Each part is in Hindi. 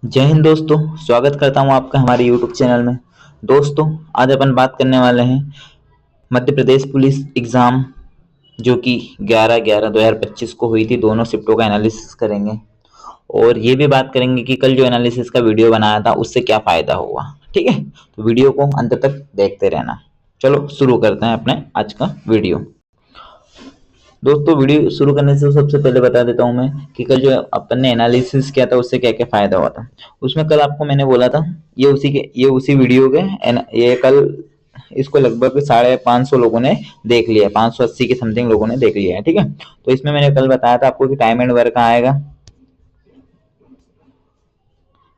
जय हिंद दोस्तों। स्वागत करता हूं आपका हमारे यूट्यूब चैनल में। दोस्तों, आज अपन बात करने वाले हैं मध्य प्रदेश पुलिस एग्ज़ाम जो कि 11/11/2025 को हुई थी। दोनों शिफ्टों का एनालिसिस करेंगे और ये भी बात करेंगे कि कल जो एनालिसिस का वीडियो बनाया था उससे क्या फ़ायदा हुआ। ठीक है, तो वीडियो को अंत तक देखते रहना। चलो शुरू करते हैं अपने आज का वीडियो। दोस्तों, वीडियो शुरू करने से सबसे पहले बता देता हूं मैं कि कल जो अपन ने एनालिसिस किया था उससे क्या क्या फायदा हुआ था। उसमें कल आपको मैंने बोला था ये उसी वीडियो के ये कल इसको लगभग 550 लोगों ने देख लिया, 580 के समथिंग लोगों ने देख लिया है। ठीक है, तो इसमें मैंने कल बताया था आपको कि टाइम एंड वर्क आएगा।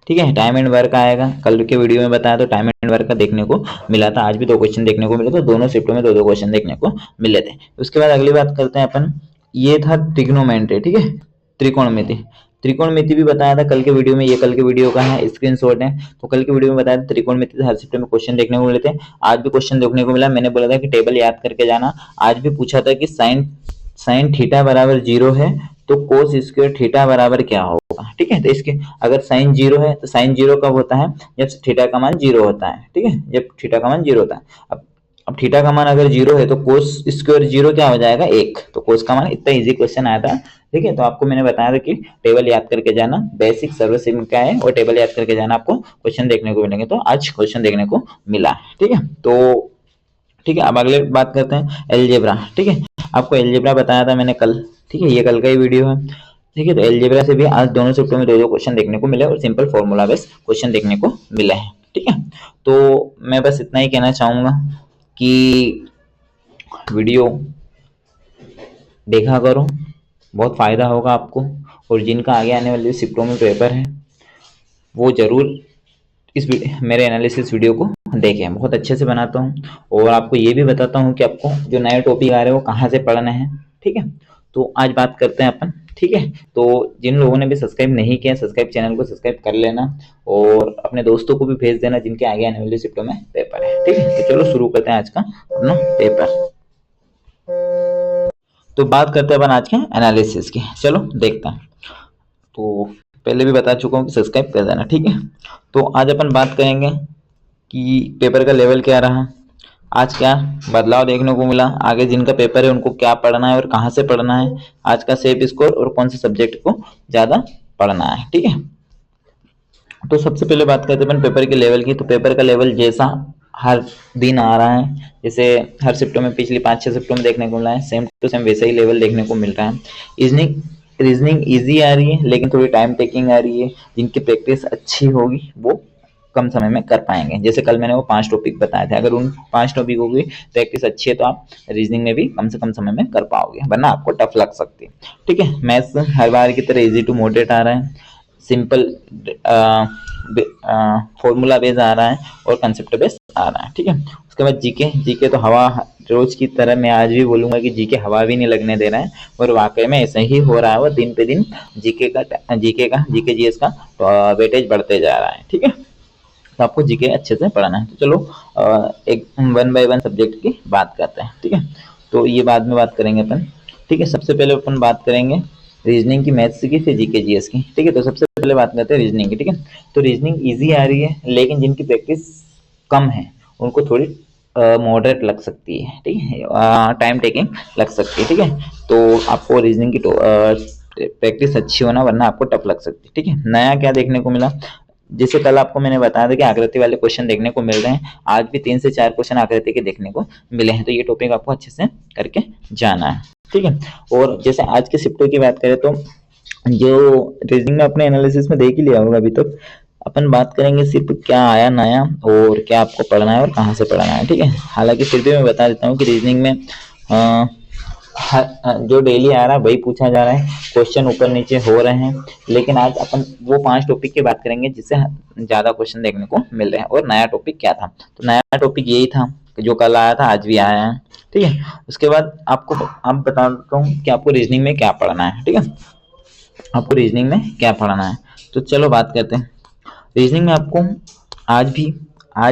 ठीक है, टाइम एंड वर्क आएगा। कल के वीडियो में बताया तो टाइम एंड वर्क का देखने को मिला था। आज भी 2 क्वेश्चन देखने को मिले, तो दोनों शिफ्टों में 2-2 क्वेश्चन देखने को मिले थे। उसके बाद अगली बात करते हैं अपन। ये था ट्रिग्नोमेट्री। ठीक है, त्रिकोणमिति। त्रिकोणमिति भी बताया था कल के वीडियो में। ये कल के वीडियो का है, स्क्रीनशॉट है। तो कल के वीडियो में बताया था त्रिकोणमिति से हर शिफ्ट में क्वेश्चन देखने को मिले थे। आज भी क्वेश्चन देखने को मिला। मैंने बोला था कि टेबल याद करके जाना। आज भी पूछा था कि साइन थीटा बराबर 0 है तो कोस स्क्वायर थीटा बराबर क्या होगा। ठीक है, तो इसके अगर साइन 0 है तो साइन 0 कब होता है? जब थीटा का मान 0 होता है। ठीक है, जब थीटा का मान 0 होता है। अब थीटा का मान अगर 0 है तो कोस स्क्वायर 0 क्या हो जाएगा? 1। तो कोस का मान, इतना इजी क्वेश्चन आया था। ठीक है, तो आपको मैंने बताया था कि टेबल याद करके जाना। बेसिक सर्वसिग्न क्या है और टेबल याद करके जाना, आपको क्वेश्चन देखने को मिलेंगे। तो आज क्वेश्चन देखने को मिला। ठीक है, तो ठीक है, अब अगले बात करते हैं एलजेब्रा। ठीक है, आपको एलजेब्रा बताया था मैंने कल। ठीक है, ये कल का ही वीडियो है। ठीक है, तो एलजेब्रा से भी आज दोनों शिफ्टों में 2-2 क्वेश्चन देखने को मिले और सिंपल फॉर्मूला बेस्ड क्वेश्चन देखने को मिले हैं। ठीक है, तो मैं बस इतना ही कहना चाहूंगा कि वीडियो देखा करो, बहुत फायदा होगा आपको। और जिनका आगे आने वाले शिफ्टों में पेपर है वो जरूर इस मेरे एनालिसिस वीडियो को देखें। बहुत अच्छे से बनाता हूँ और आपको ये भी बताता हूँ कि आपको जो नए टॉपिक आ रहे हैं वो कहाँ से पढ़ना है। ठीक है, तो आज बात करते हैं अपन। ठीक है, तो जिन लोगों ने भी सब्सक्राइब नहीं किया, सब्सक्राइब चैनल को सब्सक्राइब कर लेना और अपने दोस्तों को भी भेज देना जिनके आगे आने वाले शिफ्टों में पेपर है। ठीक है, तो चलो शुरू करते हैं आज का अपना पेपर। तो बात करते हैं अपन आज के एनालिसिस की। चलो देखते हैं। तो पहले भी बता चुका हूँ कि सब्सक्राइब कर देना। ठीक है, तो आज अपन बात करेंगे कि पेपर का लेवल क्या रहा, आज क्या बदलाव देखने को मिला, आगे जिनका पेपर है उनको क्या पढ़ना है और कहाँ से पढ़ना है, आज का सेफ स्कोर और कौन से सब्जेक्ट को ज़्यादा पढ़ना है। ठीक है, तो सबसे पहले बात करते हैं अपन पेपर के लेवल की। तो पेपर का लेवल जैसा हर दिन आ रहा है, जैसे हर शिफ्टों में पिछली 5-6 शिफ्टों में देखने को मिला है, सेम टू सेम वैसा ही लेवल देखने को मिल रहा है। रीजनिंग इजी आ रही है लेकिन थोड़ी टाइम टेकिंग आ रही है। जिनकी प्रैक्टिस अच्छी होगी वो कम समय में कर पाएंगे। जैसे कल मैंने वो 5 टॉपिक बताए थे, अगर उन 5 टॉपिकों की प्रैक्टिस अच्छी है तो आप रीजनिंग में भी कम से कम समय में कर पाओगे, वरना आपको टफ लग सकती है। ठीक है, मैथ्स हर बार की तरह इजी टू मॉडरेट आ रहा है, सिंपल फॉर्मूला बेस आ रहा है और कंसेप्ट बेस आ रहा है। ठीक है, उसके बाद जीके तो हवा, रोज की तरह मैं आज भी बोलूंगा कि जीके हवा भी नहीं लगने दे रहा है और वाकई में ऐसा ही हो रहा है। वो दिन पे दिन जीके जीएस का वेटेज बढ़ते जा रहा है। ठीक है, तो आपको जीके अच्छे से पढ़ना है। तो चलो एक 1 बाय 1 सब्जेक्ट की बात करते हैं। ठीक है, तो ये बाद में बात करेंगे अपन। ठीक है, सबसे पहले अपन बात करेंगे रीजनिंग की, मैथ्स की, फिर जीके जीएस की। ठीक है, तो सबसे पहले बात करते हैं रीजनिंग की। ठीक है, तो रीजनिंग इजी आ रही है लेकिन जिनकी प्रैक्टिस कम है उनको थोड़ी मॉडरेट लग सकती है। ठीक है, टाइम टेकिंग लग सकती है। ठीक है, तो आपको रीजनिंग की प्रैक्टिस अच्छी होना, वरना आपको टफ लग सकती है। ठीक है, नया क्या देखने को मिला, जैसे कल आपको मैंने बताया था कि आकृति वाले क्वेश्चन देखने को मिल रहे हैं, आज भी 3 से 4 क्वेश्चन आकृति के देखने को मिले हैं। तो ये टॉपिक आपको अच्छे से करके जाना है। ठीक है, और जैसे आज के शिफ्टों की बात करें तो जो रीजनिंग में अपने एनालिसिस में देख ही लिया होगा अभी तक, अपन बात करेंगे सिर्फ क्या आया नया और क्या आपको पढ़ना है और कहाँ से पढ़ना है। ठीक है, हालांकि फिर भी मैं बता देता हूँ कि रीजनिंग में जो डेली आ रहा है वही पूछा जा रहा है, क्वेश्चन ऊपर नीचे हो रहे हैं, लेकिन आज अपन वो 5 टॉपिक की बात करेंगे जिससे ज्यादा क्वेश्चन देखने को मिल रहे हैं। और नया टॉपिक क्या था, तो नया टॉपिक यही था जो कल आया था आज भी आया है। ठीक है, उसके बाद आपको अब बता देता हूँ कि आपको रीजनिंग में क्या पढ़ना है। ठीक है, आपको रीजनिंग में क्या पढ़ना है, तो चलो बात करते हैं। रीजनिंग में आपको आज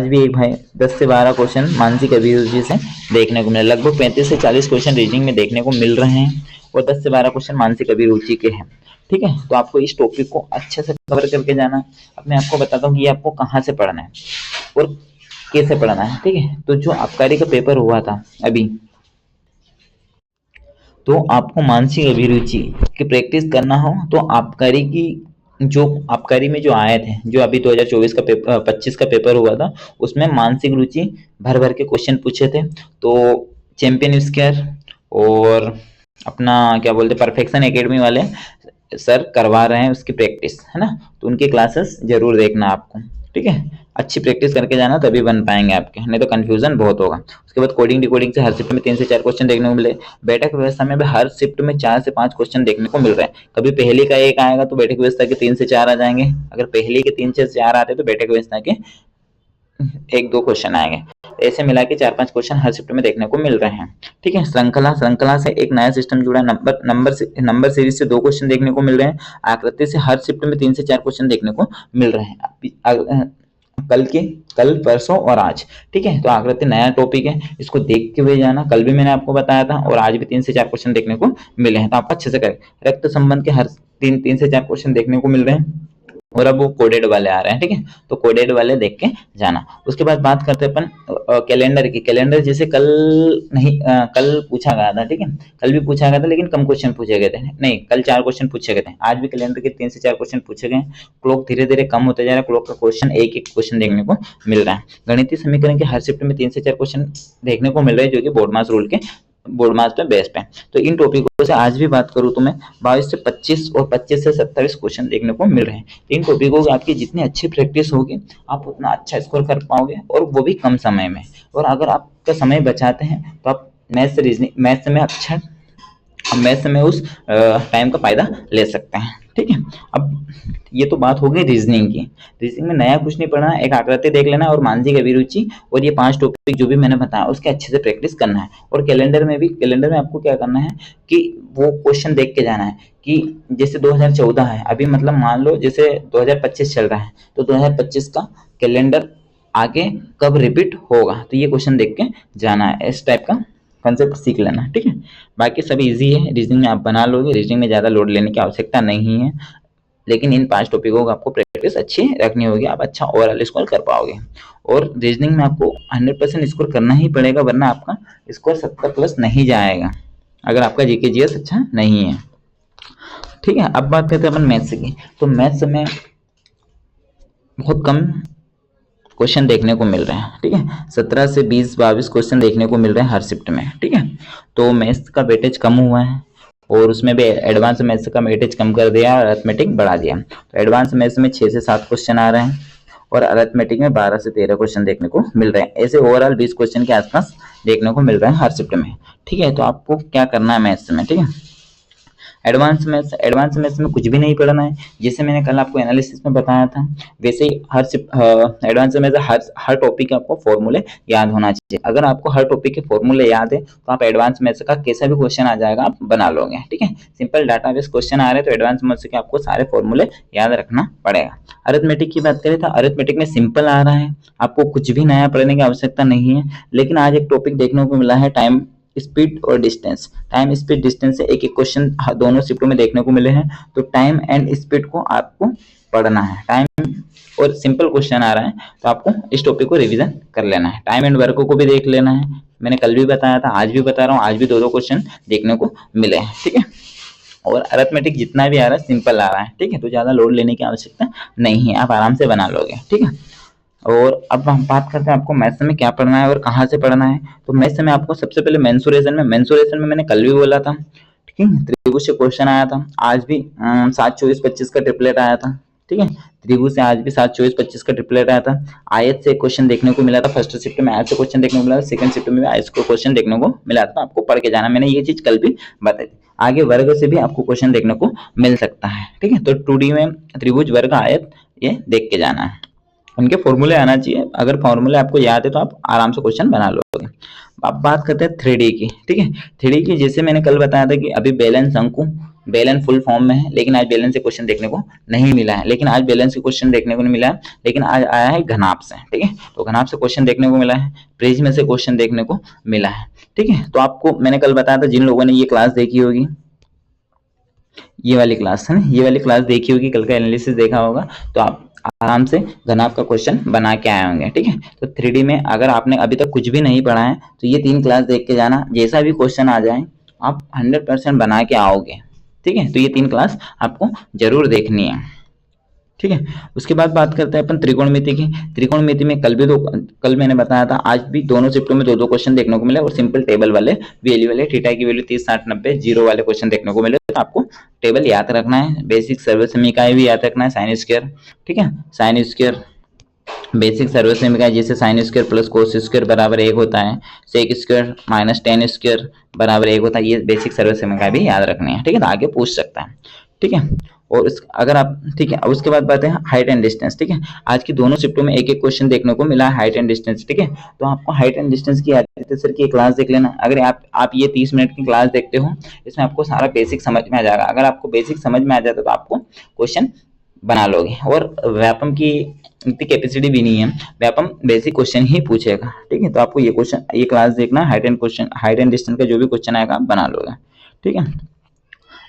भी एक भाई 10 से 12 क्वेश्चन मानसिक अभिरुचि से देखने को मिले। लगभग 35 से 40 क्वेश्चन रीजनिंग में देखने को मिल रहे हैं और 10 से 12 क्वेश्चन मानसिक अभिरुचि के हैं। ठीक है, तो आपको इस टॉपिक को अच्छे से कवर करके जाना है। अब मैं आपको बताता हूँ कि आपको कहाँ से पढ़ना है और कैसे पढ़ना है। ठीक है, तो जो आबकारी का पेपर हुआ था अभी, तो आपको मानसिक अभिरुचि की प्रैक्टिस करना हो तो आबकारी की जो आबकारी में जो आए थे, जो अभी 2024 का पेपर 25 का पेपर हुआ था, उसमें मानसिक रुचि भर भर के क्वेश्चन पूछे थे। तो चैंपियन स्क्वायर और अपना क्या बोलते परफेक्शन एकेडमी वाले सर करवा रहे हैं उसकी प्रैक्टिस, है ना, तो उनकी क्लासेस जरूर देखना आपको। ठीक है, अच्छी प्रैक्टिस करके जाना तभी बन पाएंगे आपके, नहीं तो कंफ्यूजन बहुत होगा। उसके बाद कोडिंग डिकोडिंग से हर शिफ्ट में 3 से 4 क्वेश्चन देखने को मिले। बैठक व्यवस्था में भी हर शिफ्ट में 4 से 5 क्वेश्चन देखने को मिल रहे हैं। कभी पहली का एक आएगा तो बैठक व्यवस्था के 3 से 4 आ जाएंगे, अगर पहली के 3 से 4 आते तो बैठक व्यवस्था के 1-2 क्वेश्चन आएंगे। ऐसे मिला के 4-5 क्वेश्चन हर शिफ्ट में देखने को मिल रहे हैं। ठीक है, श्रृंखला से एक नया सिस्टम जुड़ा है। नंबर सीरीज से 2 क्वेश्चन देखने को मिल रहे हैं। आकृति से हर शिफ्ट में 3 से 4 क्वेश्चन देखने को मिल रहे हैं कल परसों और आज। ठीक है, तो आकृति नया टॉपिक है, इसको देख के हुए जाना। कल भी मैंने आपको बताया था और आज भी 3 से 4 क्वेश्चन देखने को मिले हैं, तो आप अच्छे से करें। रक्त संबंध के हर 3 से 4 क्वेश्चन देखने को मिल रहे हैं और अब वो कोडेड वाले आ रहे हैं। ठीक है, तो कोडेड वाले देख के जाना। उसके बाद बात करते हैं अपन कैलेंडर की। कैलेंडर जैसे कल नहीं कल पूछा गया था। ठीक है, कल भी पूछा गया था लेकिन कम क्वेश्चन पूछे गए थे। नहीं, कल 4 क्वेश्चन पूछे गए थे, आज भी कैलेंडर के 3 से 4 क्वेश्चन पूछे गए। क्लॉक धीरे धीरे कम होते जा रहा है, क्लॉक का क्वेश्चन एक क्वेश्चन देखने को मिल रहा है। गणितीय समीकरण के हर शिफ्ट में 3 से 4 क्वेश्चन देखने को मिल रहे हैं, जो कि बोर्ड मास रूल के बोर्ड मास पे बेस पे। तो इन टॉपिकों से आज भी बात करूं तो मैं 22 से 25 और 25 से 27 क्वेश्चन देखने को मिल रहे हैं। इन टॉपिकों की आपकी जितनी अच्छी प्रैक्टिस होगी आप उतना अच्छा स्कोर कर पाओगे, और वो भी कम समय में। और अगर आपका समय बचाते हैं तो आप मैथ्स में उस टाइम का फायदा ले सकते हैं। ठीक है, अब ये तो बात हो गई रीजनिंग की। रीजनिंग में नया कुछ नहीं पढ़ना है, एक आकृति देख लेना और मानसिक अभिरुचि और ये 5 टॉपिक जो भी मैंने बताया उसके अच्छे से प्रैक्टिस करना है। और कैलेंडर में आपको क्या करना है कि वो क्वेश्चन देख के जाना है कि जैसे 2014 है अभी, मतलब मान लो जैसे 2025 चल रहा है, तो 2025 का कैलेंडर आगे कब रिपीट होगा, तो ये क्वेश्चन देख के जाना है। इस टाइप का कंसेप्ट सीख लेना। ठीक है, बाकी सब इजी है, रीजनिंग में आप बना लोगे, रीजनिंग में ज़्यादा लोड लेने की आवश्यकता नहीं है, लेकिन इन 5 टॉपिकों को आपको प्रैक्टिस अच्छी रखनी होगी, आप अच्छा ओवरऑल स्कोर कर पाओगे। और रीजनिंग में आपको 100% स्कोर करना ही पड़ेगा, वरना आपका स्कोर 70+ नहीं जाएगा अगर आपका जीके जीएस अच्छा नहीं है। ठीक है, अब बात करते हैं अपन मैथ्स की। तो मैथ्स में बहुत कम क्वेश्चन देखने को मिल रहे हैं। ठीक है, 17 से 20-22 क्वेश्चन देखने को मिल रहे हैं हर शिफ्ट में। ठीक है, तो मैथ्स का वेटेज कम हुआ है और उसमें भी एडवांस मैथ्स का वेटेज कम कर दिया और अरिथमेटिक बढ़ा दिया। तो एडवांस मैथ्स में 6 से 7 क्वेश्चन आ रहे हैं और अरिथमेटिक में 12 से 13 क्वेश्चन देखने को मिल रहे हैं। ऐसे ओवरऑल 20 क्वेश्चन के आसपास देखने को मिल रहे हैं हर शिफ्ट में। ठीक है, तो आपको क्या करना है मैथ्स में। ठीक है, एडवांस मैथ्स में कुछ भी नहीं पढ़ना है, जैसे मैंने कल आपको एनालिसिस में बताया था वैसे ही एडवांस मैथ्स हर टॉपिक के आपको फॉर्मूले याद होना चाहिए। अगर आपको हर टॉपिक के फॉर्मूले याद है तो आप एडवांस मैथ्स का कैसा भी क्वेश्चन आ जाएगा आप बना लोगे। ठीक है, सिंपल डाटाबेस क्वेश्चन आ रहे हैं तो एडवांस मैथ्स के आपको सारे फॉर्मूले याद रखना पड़ेगा। अरिथमेटिक की बात करें तो अरिथमेटिक में सिंपल आ रहा है, आपको कुछ भी नया पढ़ने की आवश्यकता नहीं है। लेकिन आज एक टॉपिक देखने को मिला है टाइम स्पीड और डिस्टेंस। टाइम स्पीड डिस्टेंस से एक क्वेश्चन दोनों शिफ्टों में देखने को मिले हैं, तो टाइम एंड स्पीड को आपको पढ़ना है। टाइम और सिंपल क्वेश्चन आ रहा है तो आपको इस टॉपिक को रिवीजन कर लेना है। टाइम एंड वर्क को भी देख लेना है, मैंने कल भी बताया था आज भी बता रहा हूँ, आज भी 2-2 क्वेश्चन देखने को मिले हैं। ठीक है, और अरिथमेटिक जितना भी आ रहा है सिंपल आ रहा है। ठीक है, तो ज्यादा लोड लेने की आवश्यकता नहीं है, आप आराम से बना लोगे। ठीक है, और अब हम बात करते हैं आपको मैथ्स में क्या पढ़ना है और कहाँ से पढ़ना है। तो मैथ्स में आपको सबसे पहले मेंसुरेशन में मैंने कल भी बोला था। ठीक है, त्रिभुज से क्वेश्चन आया था, आज भी 7, 24, 25 का ट्रिपलेट आया था। ठीक है, त्रिभुज से आज भी 7, 24, 25 का ट्रिपलेट आया था। आयत से क्वेश्चन देखने को मिला था, फर्स्ट शिफ्ट में आयत से क्वेश्चन देखने को मिला था, सेकंड शिफ्ट में भी आयत को क्वेश्चन देखने को मिला था। आपको पढ़ के जाना, मैंने ये चीज कल भी बताई थी। आगे वर्ग से भी आपको क्वेश्चन देखने को मिल सकता है। ठीक है, तो 2D में त्रिभुज, वर्ग, आयत ये देख के जाना है, उनके फॉर्मूले आना चाहिए। अगर फॉर्मूले आपको याद है तो आप आराम से क्वेश्चन बना लोगे। अब बात करते हैं 3D की। ठीक है, 3D की जैसे मैंने कल बताया था कि अभी balance Anku balance full form में है, लेकिन आज बैलेंस से क्वेश्चन देखने को नहीं मिला है। लेकिन आज बैलेंस से क्वेश्चन देखने को नहीं मिला है, लेकिन आज आया है घनाभ से। ठीक है, तो घनाभ से क्वेश्चन देखने को मिला है, प्रिज्म से क्वेश्चन देखने को मिला है। ठीक है, तो आपको मैंने कल बताया था, जिन लोगों ने ये क्लास देखी होगी ये वाली क्लास है ना, ये वाली क्लास देखी होगी, कल का एनालिसिस देखा होगा, तो आप आराम से घनाभ का क्वेश्चन बना के आए होंगे। ठीक है, तो 3D में अगर आपने अभी तक कुछ भी नहीं पढ़ा है तो ये 3 क्लास देख के जाना, जैसा भी क्वेश्चन आ जाए आप 100% बना के आओगे। ठीक है, तो ये 3 क्लास आपको जरूर देखनी है। ठीक है, उसके बाद बात करते हैं अपन त्रिकोणमिति की। त्रिकोणमिति में कल मैंने बताया था, आज भी दोनों शिफ्टों में 2-2 क्वेश्चन देखने को मिले और सिंपल टेबल वाले वैल्यू वाले, थीटा की वैल्यू 30, 60, 90, जीरो वाले क्वेश्चन देखने को मिले। तो आपको टेबल याद रखना है, बेसिक सर्वसमीकाएं भी याद रखना है, साइन स्क्वायर। ठीक है, साइन स्क्वायर बेसिक सर्वसमीकाएं जैसे sine square plus cos square बराबर 1 होता है, sec square minus tan square बराबर 1 होता है, ये बेसिक सर्वसमीकाएं भी याद रखनी है। ठीक है, तो आगे पूछ सकता है। ठीक है, और अगर आप, ठीक है, उसके बाद बात है हाइट एंड डिस्टेंस। ठीक है, आज की दोनों शिफ्टों में एक एक क्वेश्चन देखने को मिला है हाइट एंड डिस्टेंस। ठीक है, तो आपको हाइट एंड डिस्टेंस की आदित्य सर की क्लास देख लेना। अगर आप ये 30 मिनट की क्लास देखते हो, इसमें आपको सारा बेसिक समझ में आ जाएगा। अगर आपको बेसिक समझ में आ जाता तो आपको क्वेश्चन बना लोगे। और व्यापम की इतनी कैपेसिटी भी नहीं है, व्यापम बेसिक क्वेश्चन ही पूछेगा। ठीक है, तो आपको ये क्लास देखना, हाइट एंड डिस्टेंस का जो भी क्वेश्चन आएगा आप बना लोगे। ठीक है,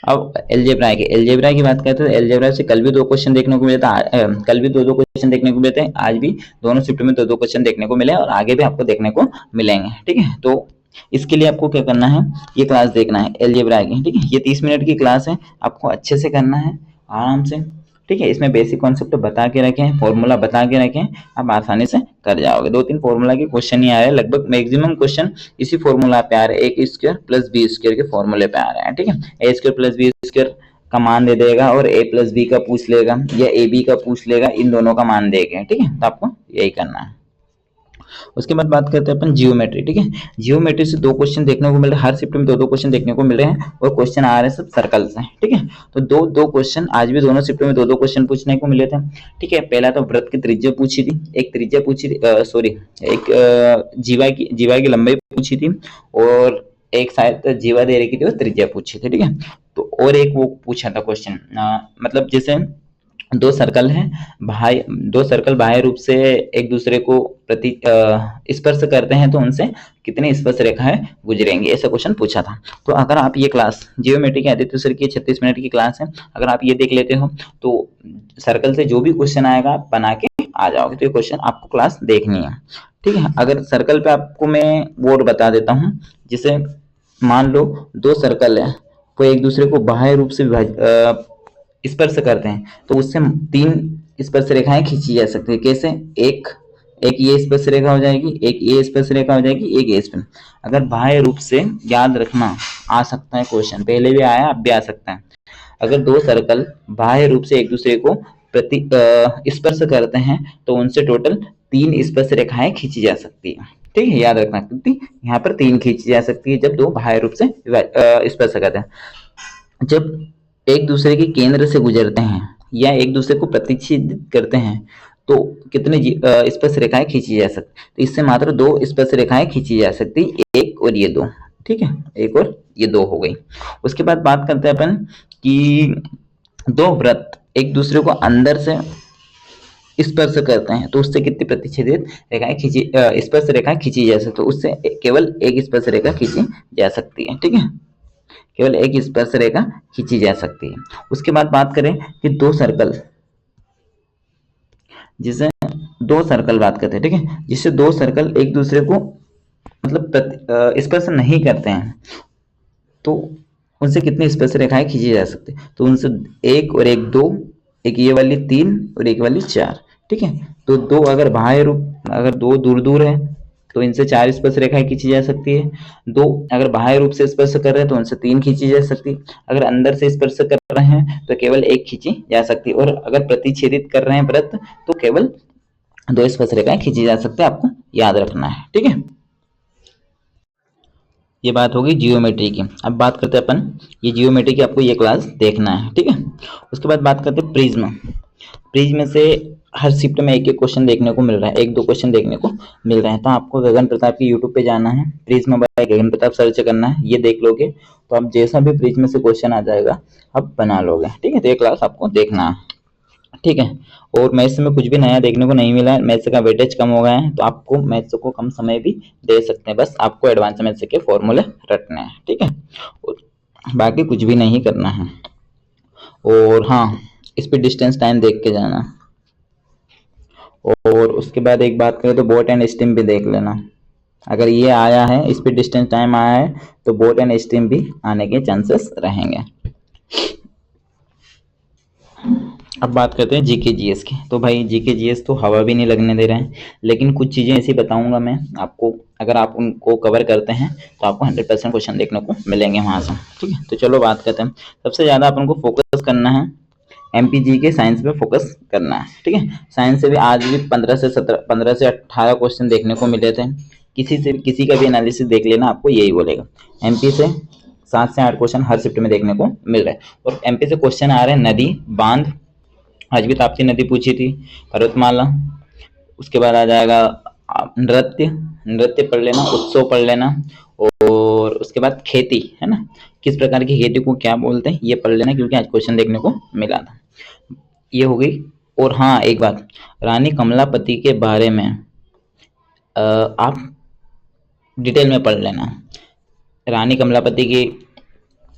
अब एलजेब्रा की बात करते हैं। एलजेब्रा से कल भी 2 क्वेश्चन देखने को मिले थे, कल भी 2-2 क्वेश्चन देखने को मिले थे, आज भी दोनों शिफ्ट में 2-2 क्वेश्चन देखने को मिले और आगे भी आपको देखने को मिलेंगे। ठीक है, तो इसके लिए आपको क्या करना है, ये क्लास देखना है एलजेब्रा की। ठीक है, ये 30 मिनट की क्लास है, आपको अच्छे से करना है, आराम से। ठीक है, इसमें बेसिक कॉन्सेप्ट बता के रखे हैं, फॉर्मूला बता के रखे हैं, आप आसानी से कर जाओगे। 2-3 फॉर्मूला के क्वेश्चन ही आ रहे हैं, लगभग मैक्सिमम क्वेश्चन इसी फॉर्मूला पे आ रहे हैं, ए स्क्वायर प्लस बी स्क्वायर के फॉर्मूले पे आ रहे हैं। ठीक है, ए स्क्वायर प्लस बी स्क्वायर का मान दे देगा और a प्लस बी का पूछ लेगा या ए बी का पूछ लेगा, इन दोनों का मान देगा। ठीक है, तो आपको यही करना है। उसके बाद बात करते हैं अपन जियोमेट्री। ठीक है, जियोमेट्री से 2 क्वेश्चन देखने को मिल रहे हैं, हर शिफ्ट में 2-2 क्वेश्चन देखने को मिल रहे हैं और क्वेश्चन आ रहे हैं सब सर्कल से। ठीक है, तो 2-2 क्वेश्चन आज भी दोनों शिफ्ट में 2-2 क्वेश्चन पूछने को मिले थे। ठीक है, पहला तो वृत्त की त्रिज्या पूछी थी, एक त्रिज्या पूछी थी, एक जीवा की लंबाई पूछी थी और एक शायद जीवा दे रही थी, त्रिज्या पूछी थी। ठीक है, तो और एक वो पूछा था क्वेश्चन, मतलब जैसे 2 सर्कल हैं, दो सर्कल बाह्य रूप से एक दूसरे को स्पर्श करते हैं तो उनसे कितनी स्पर्श रेखाएं गुजरेंगी, ऐसा क्वेश्चन पूछा था। तो अगर आप ये क्लास जियोमेट्री के आदित्य सर की 36 मिनट की क्लास है, अगर आप ये देख लेते हो तो सर्कल से जो भी क्वेश्चन आएगा आप बना के आ जाओगे। तो ये क्वेश्चन आपको क्लास देखनी है। ठीक है, अगर सर्कल पे आपको मैं वो बता देता हूँ, जिसे मान लो 2 सर्कल है, वो एक दूसरे को बाह्य रूप से स्पर्श करते हैं तो उससे 3 स्पर्श रेखाएं खींची जा सकती है। कैसे, एक ये स्पर्श रेखा हो जाएगी, एक ये स्पर्श रेखा हो जाएगी, एक ये स्पर्श। अगर बाह्य रूप से, याद रखना, आ सकता है क्वेश्चन, पहले भी आया अब भी आ सकता है। अगर 2 सर्कल बाह्य रूप से एक दूसरे को स्पर्श करते हैं तो उनसे टोटल 3 स्पर्श रेखाएं खींची जा सकती है। ठीक है, याद रखना, क्योंकि यहाँ पर 3 खींची जा सकती है जब 2 बाह्य रूप से स्पर्श करते हैं। जब एक दूसरे के केंद्र से गुजरते हैं या एक दूसरे को प्रतिच्छेदित करते हैं तो कितने स्पर्श रेखाएं खींची जा सकती, तो इससे मात्र 2 स्पर्श रेखाएं खींची जा सकती, एक और ये 2। ठीक है, एक और ये 2 हो गई। उसके बाद बात करते हैं अपन कि 2 वृत्त एक दूसरे को अंदर से स्पर्श करते हैं तो उससे कितनी प्रतिच्छेदित रेखाएं स्पर्श रेखाएं खींची जा सकती, तो उससे केवल एक स्पर्श रेखा खींची जा सकती है। ठीक है, केवल एक स्पर्श रेखा खींची जा सकती है। उसके बाद बात करें कि 2 सर्कल, जिसे 2 सर्कल बात करते हैं। ठीक है, जिससे 2 सर्कल एक दूसरे को मतलब स्पर्श नहीं करते हैं तो उनसे कितनी स्पर्श रेखाएं खींची जा सकती है, तो उनसे 1 और 1 2, एक ये वाली 3 और एक वाली 4। ठीक है, तो 2 अगर बाह्य रूप, अगर 2 दूर दूर है तो इनसे 4 स्पर्श रेखाएं खींची जा सकती है। 2 अगर बाह्य रूप से स्पर्श कर रहे हैं तो उनसे 3 खींची जा सकती है। अगर अंदर से स्पर्श कर रहे हैं तो केवल 1 खींची जा सकती है, और अगर प्रतिच्छेदित कर रहे हैं वृत्त तो केवल 2 स्पर्श रेखाएं खींची जा सकती है, आपको याद रखना है। ठीक है, ये बात होगी जियोमेट्री की। अब बात करते हैं अपन, ये जियोमेट्री की आपको ये क्लास देखना है। ठीक है, उसके बाद बात करते हैं प्रिज्म। प्रिज्म से हर शिफ्ट में एक एक क्वेश्चन देखने को मिल रहा है, 1-2 क्वेश्चन देखने को मिल रहे हैं। तो आपको गगन प्रताप की यूट्यूब पे जाना है, प्रिज्म बाय गगन प्रताप सर्च करना है, ये देख लोगे तो आप जैसा भी प्रिज्म से क्वेश्चन आ जाएगा आप बना लोगे। ठीक है, तो ये क्लास आपको देखना है। ठीक है, और मैथ्स में कुछ भी नया देखने को नहीं मिला है, मैथ्स का वेटेज कम हो गया है तो आपको मैथ्स को कम समय भी दे सकते हैं, बस आपको एडवांस मैथ्स के फॉर्मूले रटने हैं। ठीक है, और बाकी कुछ भी नहीं करना है। और हाँ, स्पीड डिस्टेंस टाइम देख के जाना। और उसके बाद एक बात करें तो बोट एंड स्टीम भी देख लेना। अगर ये आया है, स्पीड डिस्टेंस टाइम आया है, तो बोट एंड स्टीम भी आने के चांसेस रहेंगे। अब बात करते हैं जीके जीएस की। तो भाई जीके जीएस तो हवा भी नहीं लगने दे रहे हैं, लेकिन कुछ चीज़ें ऐसी बताऊंगा मैं आपको, अगर आप उनको कवर करते हैं तो आपको 100% क्वेश्चन देखने को मिलेंगे वहाँ से। ठीक है, तो चलो बात करते हैं। सबसे ज़्यादा अपन को फोकस करना है एमपीजी के साइंस पे फोकस करना है। ठीक है, साइंस से भी आज भी 15 से 18 क्वेश्चन देखने को मिले थे। किसी का भी एनालिसिस देख लेना, आपको यही बोलेगा। एमपी से 7 से 8 क्वेश्चन हर शिफ्ट में देखने को मिल रहा है। और एमपी से क्वेश्चन आ रहे हैं नदी, बांध, आज भी ताप्ती नदी पूछी थी, पर्वतमाला, उसके बाद आ जाएगा नृत्य, नृत्य पढ़ लेना, उत्सव पढ़ लेना, और उसके बाद खेती, है ना, किस प्रकार की खेती को क्या बोलते हैं ये पढ़ लेना, क्योंकि आज क्वेश्चन देखने को मिला था। ये हो गई। और हाँ, एक बात, रानी कमलापति के बारे में आप डिटेल में पढ़ लेना। रानी कमलापति की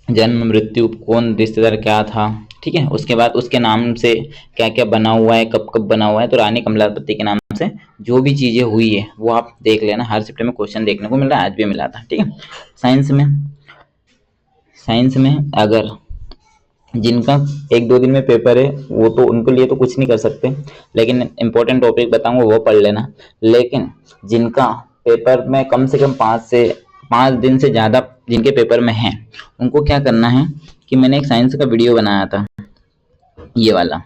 जन्म, मृत्यु, कौन रिश्तेदार क्या था, ठीक है, उसके बाद उसके नाम से क्या क्या बना हुआ है, कब कब बना हुआ है। तो रानी कमलापति के नाम से जो भी चीजें हुई है वो आप देख लेना। हर शिफ्ट में क्वेश्चन देखने को मिल रहा है, आज भी मिला था। ठीक है, साइंस में अगर जिनका 1-2 दिन में पेपर है वो तो उनके लिए तो कुछ नहीं कर सकते, लेकिन इंपॉर्टेंट टॉपिक बताऊंगा वो पढ़ लेना। लेकिन जिनका पेपर में कम से कम 5 दिन से ज़्यादा जिनके पेपर में हैं, उनको क्या करना है कि मैंने एक साइंस का वीडियो बनाया था, ये वाला,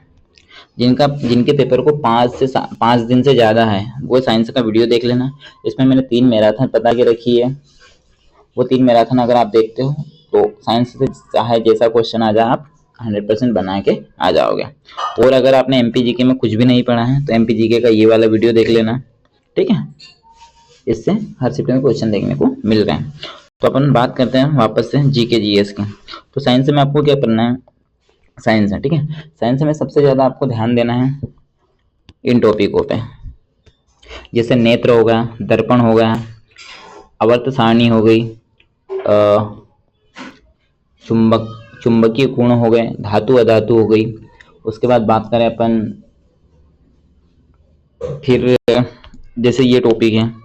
जिनके पेपर को 5 दिन से ज़्यादा है, वो साइंस का वीडियो देख लेना। इसमें मैंने 3 मैराथन बता के रखी है। वो 3 मैराथन अगर आप देखते हो तो साइंस से चाहे जैसा क्वेश्चन आ जाए आप 100% बना के आ जाओगे। और अगर आपने एमपीजीके में कुछ भी नहीं पढ़ा है तो एमपीजीके का ये वाला वीडियो देख लेना। ठीक है, इससे हर शिफ्ट में क्वेश्चन देखने को मिल रहे हैं। तो अपन बात करते हैं वापस से जीके जीएस की। तो साइंस में आपको क्या पढ़ना है, साइंस है, ठीक है, साइंस में सबसे ज़्यादा आपको ध्यान देना है इन टॉपिकों पे, जैसे नेत्र हो गया, दर्पण हो गया, आवर्त सारणी हो गई, चुंबकीय गुण हो गए, धातु अधातु हो गई। उसके बाद बात करें अपन, फिर जैसे ये टॉपिक है,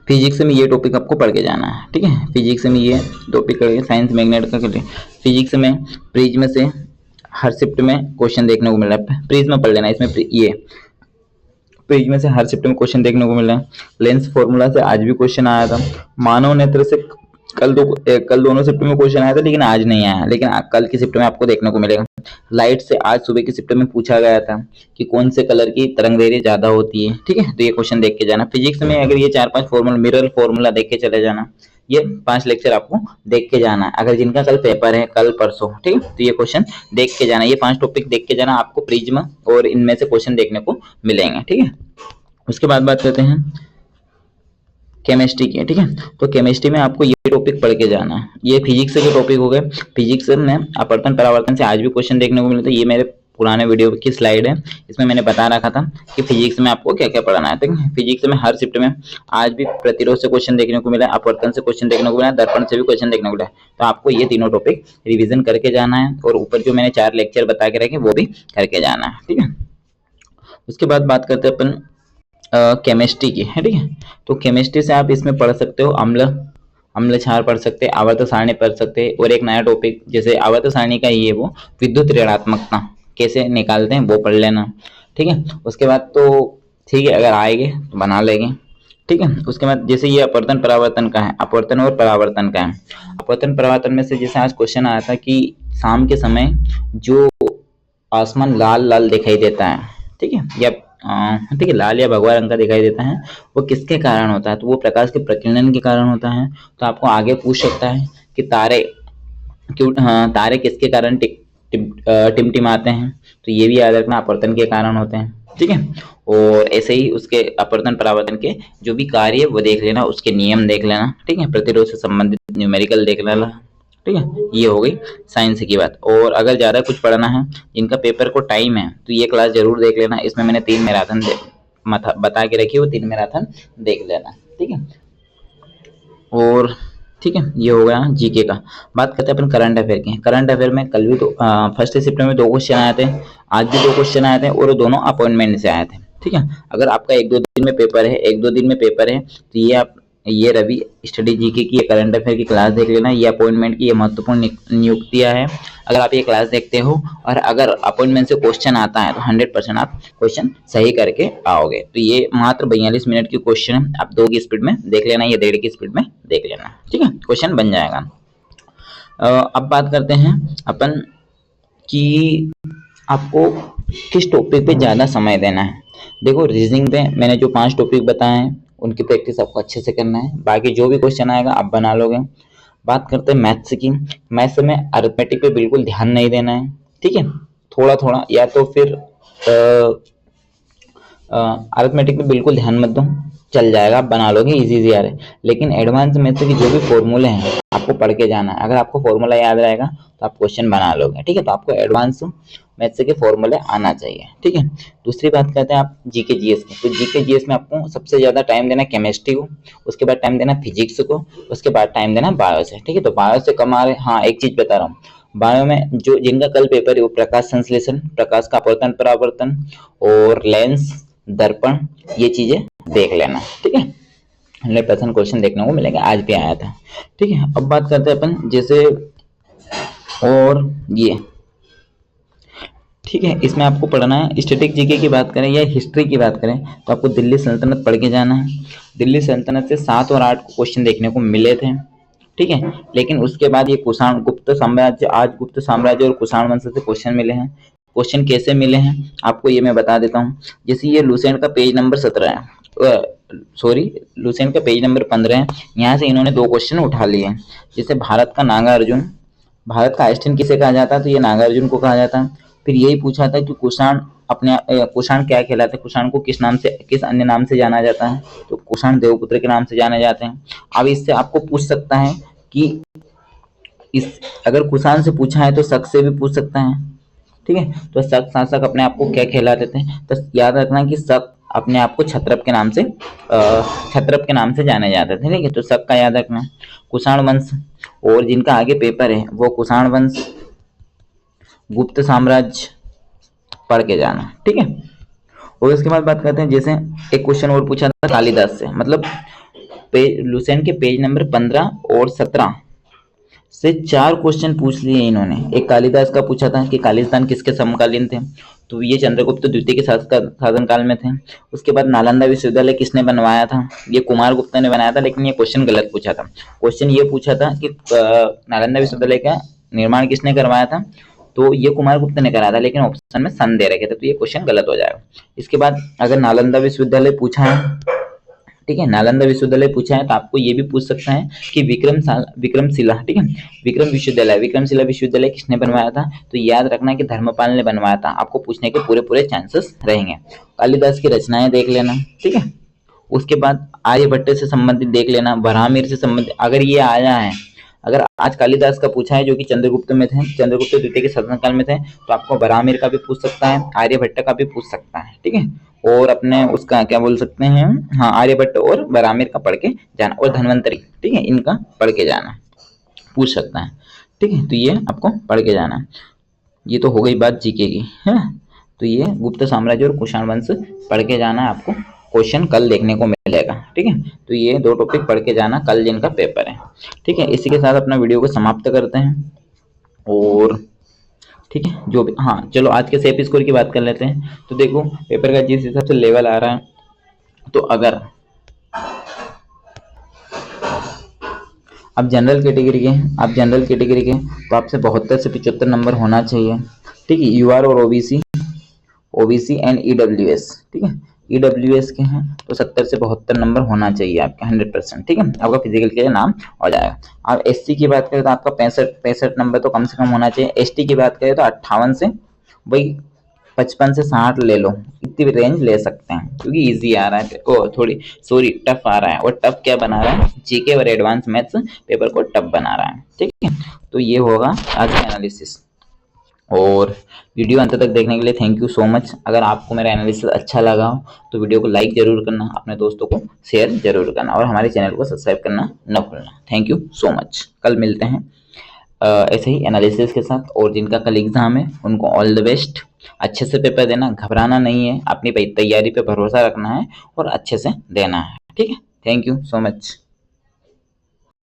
फिजिक्स में ये टॉपिक आपको पढ़ के जाना है। ठीक है, फिजिक्स में ये टॉपिक करेंगे, साइंस मैग्नेट का करेंगे। फिजिक्स में प्रिज्म से हर शिफ्ट में क्वेश्चन देखने को मिल रहा है, प्रिज्म पढ़ लेना। इसमें ये प्रिज्म से हर शिफ्ट में क्वेश्चन देखने को मिल रहा है। लेंस फॉर्मूला से आज भी क्वेश्चन आया था। मानव नेत्र से कल दोनों शिफ्ट में क्वेश्चन आया था, लेकिन आज नहीं आया, लेकिन कल की शिफ्ट में आपको देखने को मिलेगा। लाइट से आज सुबह की शिफ्ट में पूछा गया था कि कौन से कलर की तरंग दैर्घ्य ज्यादा होती है। ठीक है, तो ये क्वेश्चन देख के जाना। फिजिक्स में अगर ये 4-5 फॉर्मूला, मिरर फॉर्मूला देख के चले जाना। ये 5 लेक्चर आपको देख के जाना है, अगर जिनका कल पेपर है, कल परसों। ठीक है, तो ये क्वेश्चन देख के जाना, ये 5 टॉपिक देख के जाना, आपको प्रिज्म और इनमें से क्वेश्चन देखने को मिलेंगे। ठीक है, उसके बाद बात करते हैं केमिस्ट्री की। ठीक है, तो केमिस्ट्री में आपको ये टॉपिक पढ़ के जाना है। ये फिजिक्स के टॉपिक हो गए। फिजिक्स में अपवर्तन परावर्तन से आज भी क्वेश्चन देखने को मिलता है। ये मेरे पुराने वीडियो की स्लाइड है, इसमें मैंने बता रखा था कि फिजिक्स में आपको क्या क्या पढ़ना है। ठीक है, फिजिक्स में हर शिफ्ट में आज भी प्रतिरोध से क्वेश्चन देखने को मिला है, अपवर्तन से क्वेश्चन देखने को मिला है, दर्पण से भी क्वेश्चन देखने को मिला है। तो आपको ये तीनों टॉपिक रिविजन करके जाना है, और ऊपर जो मैंने 4 लेक्चर बता के रखे वो भी करके जाना है। ठीक है, उसके बाद बात करते हैं अपन केमिस्ट्री की है। ठीक है, तो केमिस्ट्री से आप इसमें पढ़ सकते हो अम्ल क्षार पढ़ सकते हैं, आवर्त सारणी पढ़ सकते हैं, और एक नया टॉपिक जैसे आवर्त सारणी का ये वो विद्युत ऋणात्मकता कैसे निकालते हैं वो पढ़ लेना। ठीक है, उसके बाद तो ठीक है, अगर आएंगे तो बना लेंगे। ठीक है, उसके बाद जैसे ये अपवर्तन परावर्तन का है, अपवर्तन और परावर्तन का है। अपवर्तन परावर्तन में से जैसे आज क्वेश्चन आया था कि शाम के समय जो आसमान लाल लाल दिखाई देता है, ठीक है, या ठीक है, लाल या भगवा रंग का दिखाई देता है, वो किसके कारण होता है? तो वो प्रकाश के प्रकीर्णन के कारण होता है। तो आपको आगे पूछ सकता है कि तारे किसके कारण टिमटिमाते हैं? तो ये भी याद रखना, अपवर्तन के कारण होते हैं। ठीक है, और ऐसे ही उसके अपवर्तन परावर्तन के जो भी कार्य वो देख लेना, उसके नियम देख लेना। ठीक है, प्रतिरोध से संबंधित न्यूमेरिकल देख लेना। ठीक है, ये हो गई साइंस की बात। और अगर ज़्यादा कुछ पढ़ना है, जिनका पेपर को टाइम है, तो ये क्लास जरूर देख लेना। इसमें मैंने 3 मैराथन बता के रखी, वो 3 मैराथन देख लेना। ठीक है, और ठीक है, ये हो गया जीके का। बात करते हैं अपन करंट अफेयर की। करंट अफेयर में कल भी तो फर्स्ट शिफ्ट में 2 क्वेश्चन आए थे, आज भी 2 क्वेश्चन आए थे और वो दोनों अपॉइंटमेंट से आए थे। ठीक है, अगर आपका 1-2 दिन में पेपर है, 1-2 दिन में पेपर है, तो ये रवि स्टडी जीके की, ये करंट अफेयर की क्लास देख लेना। ये अपॉइंटमेंट की ये महत्वपूर्ण नियुक्तियां है। अगर आप ये क्लास देखते हो और अगर अपॉइंटमेंट से क्वेश्चन आता है तो 100% आप क्वेश्चन सही करके आओगे। तो ये मात्र 42 मिनट की क्वेश्चन है, आप 2 की स्पीड में देख लेना, ये 1.5 की स्पीड में देख लेना। ठीक है, क्वेश्चन बन जाएगा। अब बात करते हैं अपन कि आपको किस टॉपिक पे ज़्यादा समय देना है। देखो, रीजनिंग पे मैंने जो 5 टॉपिक बताए हैं उनकी प्रैक्टिस आपको अच्छे से करना है, बाकी जो भी क्वेश्चन आएगा आप बना लोगे। बात करते हैं मैथ्स की। मैथ्स में अरिथमेटिक पे बिल्कुल ध्यान नहीं देना है। ठीक है, थोड़ा थोड़ा, या तो फिर अरिथमेटिक पे बिल्कुल ध्यान मत दो, चल जाएगा, आप बना लोगे, इजी इजी आ रहे। लेकिन एडवांस मैथ्स के जो भी फॉर्मूले हैं आपको पढ़ के जाना है। अगर आपको फॉर्मूला याद रहेगा तो आप क्वेश्चन बना लोगे। ठीक है, तो आपको एडवांस मैथ्स के फॉर्मूले आना चाहिए। ठीक है, दूसरी बात करते हैं आप जीके जीएस की। तो जीके जीएस में आपको सबसे ज्यादा टाइम देना केमिस्ट्री को, उसके बाद टाइम देना फिजिक्स को, उसके बाद टाइम देना बायो से। ठीक है, तो बायो से कम आ रहे। हाँ, एक चीज बता रहा हूँ, बायो में जो जिनका कल पेपर है वो प्रकाश संश्लेषण, प्रकाश का अपवर्तन परावर्तन और लेंस, दर्पण, ये चीजें देख लेना। ठीक है, 100% क्वेश्चन देखने को मिलेगा, आज भी आया था। ठीक है, अब बात करते हैं अपन जैसे और ये। ठीक है, इसमें आपको पढ़ना है स्टैटिक जीके की बात करें या हिस्ट्री की बात करें तो आपको दिल्ली सल्तनत पढ़ के जाना है। दिल्ली सल्तनत से 7 और 8 क्वेश्चन देखने को मिले थे। ठीक है, लेकिन उसके बाद ये कुषाण गुप्त साम्राज्य, आज गुप्त साम्राज्य और कुषाण वंश से क्वेश्चन मिले हैं। क्वेश्चन कैसे मिले हैं आपको ये मैं बता देता हूँ। जैसे ये लुसेंट का पेज नंबर 17 है, सॉरी लुसेंट का पेज नंबर 15 है, यहाँ से इन्होंने 2 क्वेश्चन उठा लिए हैं। जैसे भारत का नागा अर्जुन, भारत का आइंस्टीन किसे कहा जाता है, तो ये नागार्जुन को कहा जाता है। फिर यही पूछा था कि कुषाण कुषाण क्या कहलाते हैं, कुषाण को किस नाम से, किस अन्य नाम से जाना जाता है, तो कुषाण देवपुत्र के नाम से जाने जाते हैं। अब इससे आपको पूछ सकता है कि इस अगर कुषाण से पूछा है तो शक से भी पूछ सकता है। ठीक है, तो शक शासक अपने आप को क्या कहलाते थे, तो याद रखना कि शक अपने आप को क्षत्रप के नाम से जाने जाते थे। ठीक है, तो शक का याद रखना। कुषाण वंश, और जिनका आगे पेपर है वो कुषाण वंश, गुप्त साम्राज्य पढ़ के जाना। ठीक है, और उसके बाद बात करते हैं जैसे एक क्वेश्चन और पूछा था कालिदास से, मतलब लुसेंट के पेज नंबर 15 और 17 से 4 क्वेश्चन पूछ लिए इन्होंने। एक कालिदास का पूछा था कि कालिदान किसके समकालीन थे, तो ये चंद्रगुप्त द्वितीय के शासन काल में थे। उसके बाद नालंदा विश्वविद्यालय किसने बनवाया था, ये कुमार गुप्ता ने बनाया था, लेकिन ये क्वेश्चन गलत पूछा था। क्वेश्चन ये पूछा था कि नालंदा विश्वविद्यालय का निर्माण किसने करवाया था, तो ये कुमार गुप्ता ने कराया था, लेकिन ऑप्शन में सन दे रखे थे, तो ये क्वेश्चन गलत हो जाएगा। इसके बाद अगर नालंदा विश्वविद्यालय पूछा है, ठीक है, नालंदा विश्वविद्यालय पूछा है, तो आपको ये भी पूछ सकता है कि विक्रमशिला, ठीक है, विक्रमशिला विश्वविद्यालय किसने बनवाया था, तो याद रखना कि धर्मपाल ने बनवाया था। आपको पूछने के पूरे चांसेस रहेंगे। कालिदास की रचनाएं देख लेना। ठीक है, उसके बाद आर्यभट्ट से संबंधित देख लेना, बरहामिर से संबंधित अगर ये आया है, अगर आज कालिदास का पूछा है जो कि चंद्रगुप्त में थे, चंद्रगुप्त द्वितीय के शासनकाल में थे, तो आपको बरहामिर का भी पूछ सकता है, आर्यभट्ट का भी पूछ सकता है। ठीक है, और अपने उसका क्या बोल सकते हैं, हाँ, आर्यभट्ट और बरहामिर का पढ़ के जाना, और धन्वंतरी, ठीक है, इनका पढ़ के जाना, पूछ सकता है। ठीक है, तो ये आपको पढ़ के जाना। ये तो हो गई बात जीके की, है ना। तो ये गुप्त साम्राज्य और कुषाण वंश पढ़ के जाना है, आपको क्वेश्चन कल देखने को मिलेगा। ठीक है, तो ये 2 टॉपिक पढ़ के जाना कल जिनका पेपर है। ठीक है, इसी के साथ अपना वीडियो को समाप्त करते हैं। और ठीक है, जो भी, हाँ चलो आज के सेफ स्कोर की बात कर लेते हैं। तो देखो पेपर का जिस हिसाब से लेवल आ रहा है, तो अगर आप जनरल कैटेगरी के तो आपसे 72 से 75 नंबर होना चाहिए। ठीक है, यूआर और ओबीसी एंड ईडब्ल्यूएस, ठीक है, ईडब्ल्यूएस के हैं तो 70 से 72 नंबर होना चाहिए आपका 100%। ठीक है, आपका फिजिकल के लिए नाम हो जाएगा। आप एससी की बात करें तो आपका 65 नंबर तो कम से कम होना चाहिए। एसटी की बात करें तो 58 से वही 55 से 60 ले लो, इतनी रेंज ले सकते हैं, क्योंकि इजी आ रहा है, थोड़ी सॉरी टफ आ रहा है, और टफ क्या बना रहा है, जीके और एडवांस मैथ्स पेपर को टफ बना रहा है। ठीक है, तो ये होगा आज का एनालिसिस। और वीडियो अंत तक देखने के लिए थैंक यू सो मच। अगर आपको मेरा एनालिसिस अच्छा लगा हो तो वीडियो को लाइक जरूर करना, अपने दोस्तों को शेयर जरूर करना और हमारे चैनल को सब्सक्राइब करना न भूलना। Thank you so much. कल मिलते हैं ऐसे ही एनालिसिस के साथ, और जिनका कल एग्जाम है उनको ऑल द बेस्ट। अच्छे से पेपर देना, घबराना नहीं है, अपनी तैयारी पे भरोसा रखना है और अच्छे से देना है। ठीक है, थैंक यू सो मच।